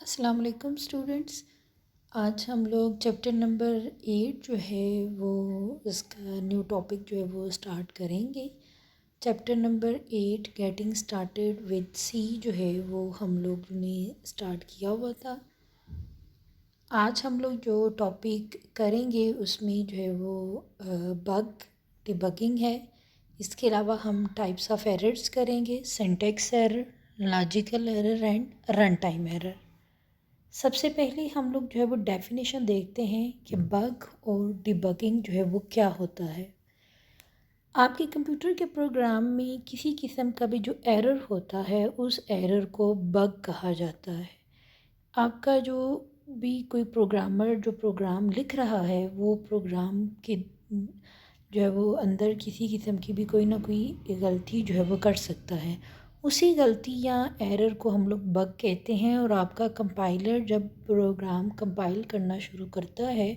अस्सलाम वालेकुम स्टूडेंट्स। आज हम लोग चैप्टर नंबर 8 जो है वो इसका न्यू टॉपिक जो है वो स्टार्ट करेंगे। Chapter number 8 getting started with C जो है वो हम लोग ने स्टार्ट किया हुआ था। आज हम लोग जो टॉपिक करेंगे उसमें जो है वो बग डिबगिंग है। इसके अलावा हम टाइप्स ऑफ एरर्स करेंगे, syntax error, logical error and run time error. सबसे पहले हम लोग जो है वो डेफिनेशन देखते हैं कि बग और डिबगिंग जो है वो क्या होता है। आपके कंप्यूटर के प्रोग्राम में किसी किस्म का भी जो एरर होता है उस एरर को बग कहा जाता है। आपका जो भी कोई प्रोग्रामर जो प्रोग्राम लिख रहा है वो प्रोग्राम के जो है वो अंदर किसी किस्म की भी कोई ना कोई गलती जो है वो कर सकता है। उसी गलती या एरर को हम लोग बग कहते हैं। और आपका कंपाइलर जब प्रोग्राम कंपाइल करना शुरू करता है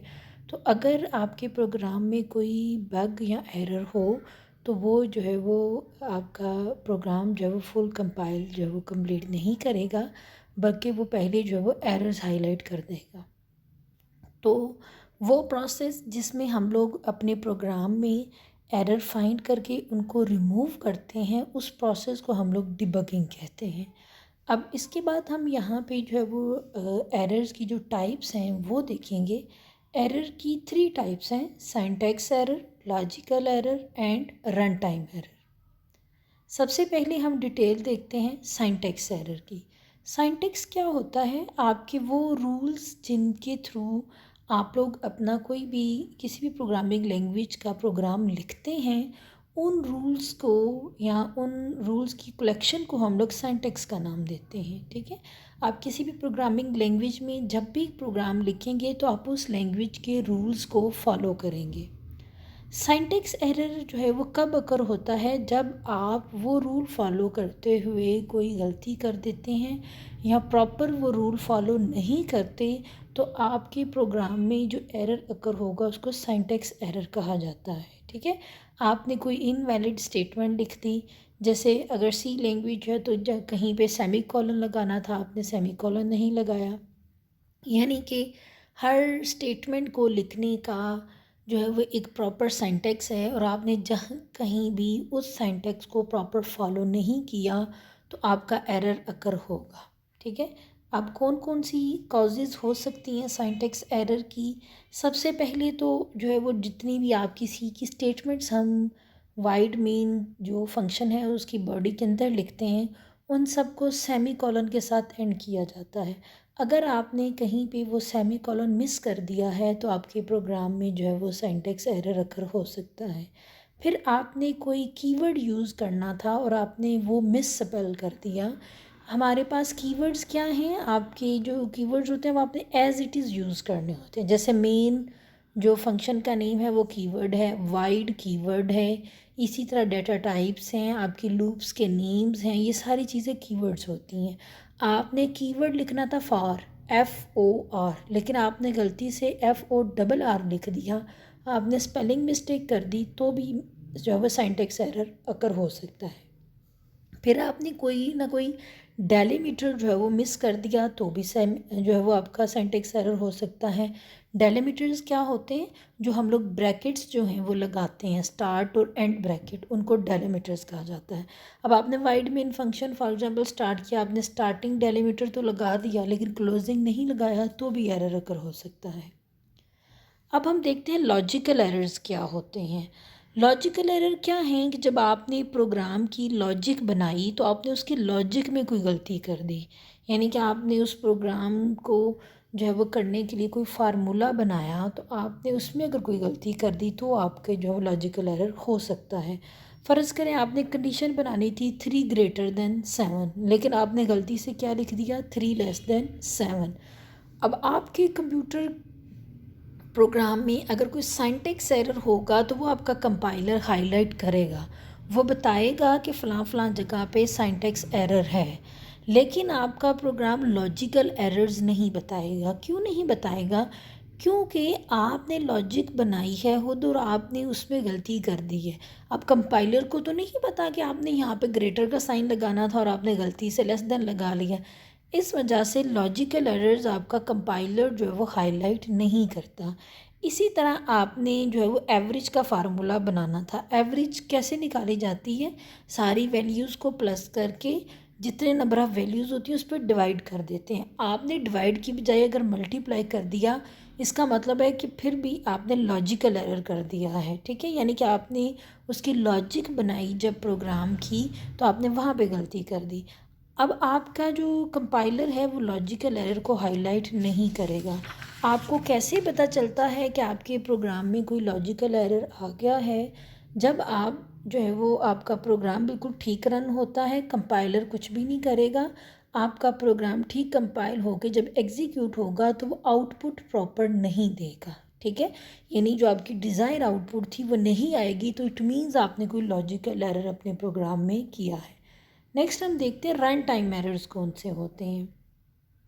तो अगर आपके प्रोग्राम में कोई बग या एरर हो तो वो जो है वो आपका प्रोग्राम जो है वो फुल कंपाइल जो है वो कंप्लीट नहीं करेगा, बल्कि वो पहले जो है वो एरर्स हाईलाइट कर देगा। तो वो प्रोसेस जिसमें हम लोग अपने प्रोग्राम में एरर फाइंड करके उनको रिमूव करते हैं उस प्रोसेस को हम लोग डिबगिंग कहते हैं। अब इसके बाद हम यहाँ पे जो है वो एरर्स की जो टाइप्स हैं वो देखेंगे। एरर की 3 टाइप्स हैं, syntax error, logical error and run time error. सबसे पहले हम डिटेल देखते हैं सिंटैक्स एरर की। सिंटैक्स क्या होता है? आपके वो रूल्स जिनके थ्रू आप लोग अपना कोई भी किसी भी प्रोग्रामिंग लैंग्वेज का प्रोग्राम लिखते हैं, उन रूल्स को या उन रूल्स की कलेक्शन को हम लोग सिंटैक्स का नाम देते हैं। ठीक है, आप किसी भी प्रोग्रामिंग लैंग्वेज में जब भी प्रोग्राम लिखेंगे तो आप उस लैंग्वेज के रूल्स को फॉलो करेंगे। सिंटैक्स एरर जो है वो कब अकर होता है? जब आप वो रूल फॉलो करते हुए कोई गलती कर देते हैं या प्रॉपर वो रूल फॉलो नहीं करते तो आपके प्रोग्राम में जो एरर अकर होगा उसको सिंटैक्स एरर कहा जाता है। ठीक है, आपने कोई इनवैलिड स्टेटमेंट लिख दी, जैसे अगर सी लैंग्वेज है तो कहीं पे सेमी कॉलन लगाना था, आपने सेमी कॉलन नहीं लगाया। यानी कि हर स्टेटमेंट को लिखने का जो है वो एक प्रॉपर सिंटैक्स है और आपने जहाँ कहीं भी उस सिंटैक्स को प्रॉपर फॉलो नहीं किया तो आपका एरर अकर होगा। ठीक है, अब कौन कौन सी कॉजेज़ हो सकती हैं सिंटैक्स एरर की? सबसे पहले तो जो है वो जितनी भी आपकी सी की स्टेटमेंट्स हम वाइड मेन जो फंक्शन है उसकी बॉडी के अंदर लिखते हैं उन सब को सेमी कॉलन के साथ एंड किया जाता है। अगर आपने कहीं पे वो सेमी कॉलन मिस कर दिया है तो आपके प्रोग्राम में जो है वो सिंटैक्स एरर अकर हो सकता है। फिर आपने कोई कीवर्ड यूज़ करना था और आपने वो मिस स्पेल कर दिया। हमारे पास कीवर्ड्स क्या हैं? आपके जो कीवर्ड्स होते हैं वो आपने एज इट इज़ यूज़ करने होते हैं। जैसे मेन जो फंक्शन का नेम है वो कीवर्ड है, वाइड कीवर्ड है, इसी तरह डेटा टाइप्स हैं, आपकी लूप्स के नेम्स हैं, ये सारी चीज़ें कीवर्ड्स होती हैं। आपने कीवर्ड लिखना था फॉर, FOR, लेकिन आपने गलती से FORR लिख दिया, आपने स्पेलिंग मिस्टेक कर दी तो भी जो है वो सिंटैक्स एरर अकर हो सकता है। फिर आपने कोई ना कोई डेलीमीटर जो है वो मिस कर दिया तो भी सेम जो है वो आपका सिंटैक्स एरर हो सकता है। डेलीमीटर्स क्या होते हैं? जो हम लोग ब्रैकेट्स जो हैं वो लगाते हैं, स्टार्ट और एंड ब्रैकेट, उनको डेलीमीटर्स कहा जाता है। अब आपने wide main function for example start किया, आपने स्टार्टिंग डेलीमीटर तो लगा दिया लेकिन क्लोजिंग नहीं लगाया तो भी एरर अकर हो सकता है। अब हम देखते हैं लॉजिकल एरर्स क्या होते हैं। लॉजिकल एरर क्या हैं कि जब आपने प्रोग्राम की लॉजिक बनाई तो आपने उसके लॉजिक में कोई गलती कर दी, यानी कि आपने उस प्रोग्राम को जो है वो करने के लिए कोई फार्मूला बनाया तो आपने उसमें अगर कोई गलती कर दी तो आपके जो है लॉजिकल एरर हो सकता है। फ़र्ज़ करें आपने कंडीशन बनानी थी 3 > 7, लेकिन आपने गलती से क्या लिख दिया, 3 <7। अब आपके कंप्यूटर प्रोग्राम में अगर कोई सिंटैक्स एरर होगा तो वो आपका कंपाइलर हाईलाइट करेगा, वो बताएगा कि फ़लाँ फ़लाँ जगह पे सिंटैक्स एरर है। लेकिन आपका प्रोग्राम लॉजिकल एरर्स नहीं बताएगा। क्यों नहीं बताएगा? क्योंकि आपने लॉजिक बनाई है खुद और आपने उसमें गलती कर दी है। अब कंपाइलर को तो नहीं पता कि आपने यहाँ पे ग्रेटर का साइन लगाना था और आपने गलती से लेस देन लगा लिया। इस वजह से लॉजिकल एरर्स आपका कंपाइलर जो है वो हाईलाइट नहीं करता। इसी तरह आपने जो है वो एवरेज का फार्मूला बनाना था। एवरेज कैसे निकाली जाती है? सारी वैल्यूज़ को प्लस करके जितने नंबर ऑफ़ वैल्यूज़ होती हैं उस पर डिवाइड कर देते हैं। आपने डिवाइड की बजाय अगर मल्टीप्लाई कर दिया, इसका मतलब है कि फिर भी आपने लॉजिकल एरर कर दिया है, ठीक है। यानी कि आपने उसकी लॉजिक बनाई जब प्रोग्राम की तो आपने वहाँ पे गलती कर दी। अब आपका जो कंपाइलर है वो लॉजिकल एरर को हाईलाइट नहीं करेगा। आपको कैसे पता चलता है कि आपके प्रोग्राम में कोई लॉजिकल एरर आ गया है? जब आप जो है वो आपका प्रोग्राम बिल्कुल ठीक रन होता है, कंपाइलर कुछ भी नहीं करेगा, आपका प्रोग्राम ठीक कंपाइल होकर जब एग्जीक्यूट होगा तो वो आउटपुट प्रॉपर नहीं देगा, ठीक है। यानी जो आपकी डिज़ायर आउटपुट थी वो नहीं आएगी, तो इट मीन्स आपने कोई लॉजिकल एरर अपने प्रोग्राम में किया है। नेक्स्ट हम देखते हैं रन टाइम एरर्स कौन से होते हैं।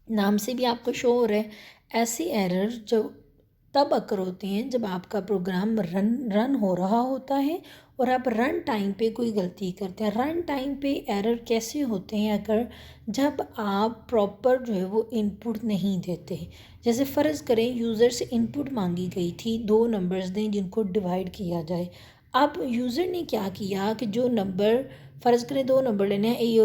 नाम से भी आपको शो हो रहा है, ऐसे एरर जो तब अकर होते हैं जब आपका प्रोग्राम रन हो रहा होता है और आप रन टाइम पे कोई गलती करते हैं। रन टाइम पे एरर कैसे होते हैं? अगर जब आप प्रॉपर जो है वो इनपुट नहीं देते। जैसे फ़र्ज़ करें यूज़र से इनपुट मांगी गई थी, 2 नंबर्स दें जिनको डिवाइड किया जाए। अब यूज़र ने क्या किया कि जो नंबर, फ़र्ज़ करें 2 नंबर लेने हैं ए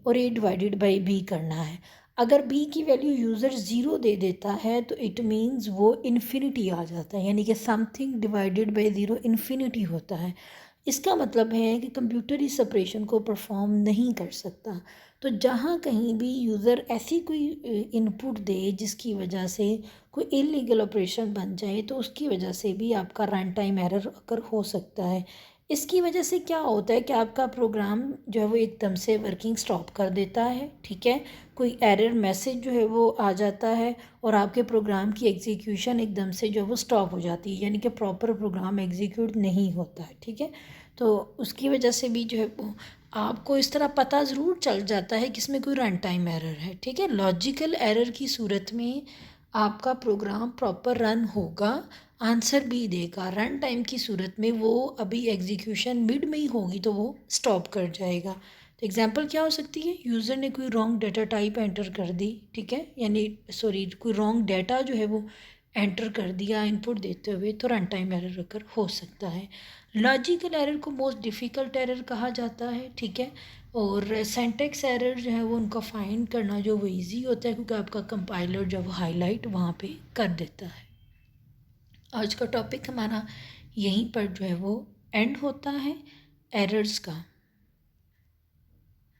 और ए डिवाइडेड बाई बी करना है। अगर बी की वैल्यू यूज़र ज़ीरो दे देता है तो इट मीन्स वो इन्फिनिटी आ जाता है, यानी कि something divided by zero infinity होता है। इसका मतलब है कि कंप्यूटर इस ऑपरेशन को परफॉर्म नहीं कर सकता। तो जहाँ कहीं भी यूज़र ऐसी कोई इनपुट दे जिसकी वजह से कोई इलीगल ऑपरेशन बन जाए तो उसकी वजह से भी आपका रन टाइम एरर अकर हो सकता है। इसकी वजह से क्या होता है कि आपका प्रोग्राम जो है वो एकदम से वर्किंग स्टॉप कर देता है, ठीक है। कोई एरर मैसेज जो है वो आ जाता है और आपके प्रोग्राम की एग्जीक्यूशन एकदम से जो है वो स्टॉप हो जाती है, यानी कि प्रॉपर प्रोग्राम एग्जीक्यूट नहीं होता है, ठीक है। तो उसकी वजह से भी जो है वो आपको इस तरह पता ज़रूर चल जाता है कि इसमें कोई रन टाइम एरर है, ठीक है। लॉजिकल एरर की सूरत में आपका प्रोग्राम प्रॉपर रन होगा, आंसर भी देगा। रन टाइम की सूरत में वो अभी एग्जीक्यूशन मिड में ही होगी तो वो स्टॉप कर जाएगा। तो एग्जांपल क्या हो सकती है? यूज़र ने कोई रॉन्ग डाटा टाइप एंटर कर दी, ठीक है, यानी सॉरी कोई रॉन्ग डाटा जो है वो एंटर कर दिया इनपुट देते हुए, तो रन टाइम एरर अगर हो सकता है। लॉजिकल एरर को मोस्ट डिफ़िकल्ट एरर कहा जाता है, ठीक है। और सिंटैक्स एरर जो है वो उनका फाइंड करना जो वो ईजी होता है क्योंकि आपका कंपाइलर जो वो हाईलाइट वहाँ पे कर देता है। आज का टॉपिक हमारा यहीं पर जो है वो एंड होता है एरर्स का।